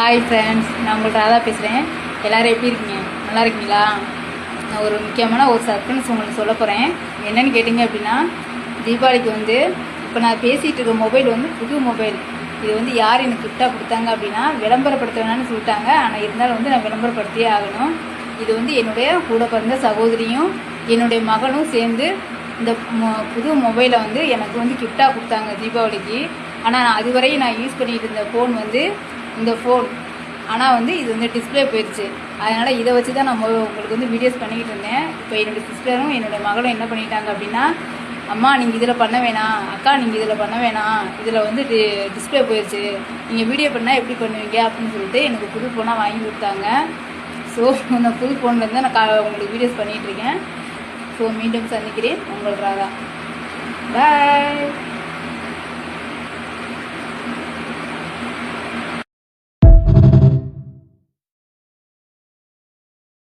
Hi friends, நான் உங்கள்கிட்ட ராதா பேசுகிறேன். எல்லோரும் எப்படி இருக்கீங்க? நல்லா இருக்கீங்களா? நான் ஒரு முக்கியமான சர்ப்ரைஸ் உங்களுக்கு சொல்ல போகிறேன். என்னென்னு கேட்டிங்க அப்படின்னா, தீபாவளிக்கு இப்போ நான் பேசிகிட்டு இருக்க மொபைல் புது மொபைல். இது யார் எனக்கு கிஃப்டாக கொடுத்தாங்க அப்படின்னா, விளம்பரப்படுத்த வேணான்னு சொல்லிட்டாங்க. ஆனால் இருந்தாலும் நான் விளம்பரப்படுத்தியே ஆகணும். இது என்னுடைய கூட பிறந்த சகோதரியும் என்னுடைய மகனும் சேர்ந்து இந்த புது மொபைலை எனக்கு கிஃப்டாக கொடுத்தாங்க தீபாவளிக்கு. ஆனால் அதுவரையும் நான் யூஸ் பண்ணிகிட்டு இருந்த ஃபோன் இந்த ஃபோன். ஆனால் இது டிஸ்பிளே போயிடுச்சு. அதனால் இதை வச்சு தான் நான் உங்களுக்கு வீடியோஸ் பண்ணிக்கிட்டு இருந்தேன். இப்போ என்னுடைய சிஸ்டரும் என்னுடைய மகளும் என்ன பண்ணிட்டாங்க அப்படின்னா, அம்மா நீங்கள் இதில் பண்ண வேணாம், அக்கா நீங்கள் இதில் பண்ண வேணாம், இதில் டிஸ்பிளே போயிடுச்சு, நீங்கள் வீடியோ பண்ணால் எப்படி பண்ணுவீங்க அப்படின்னு சொல்லிட்டு எனக்கு புது ஃபோனாக வாங்கி கொடுத்தாங்க. ஸோ அந்த புது ஃபோன்லேருந்து நான் உங்களுக்கு வீடியோஸ் பண்ணிகிட்ருக்கேன். ஸோ மீண்டும் சந்திக்கிறேன். உங்கள் ராதா. பாய்.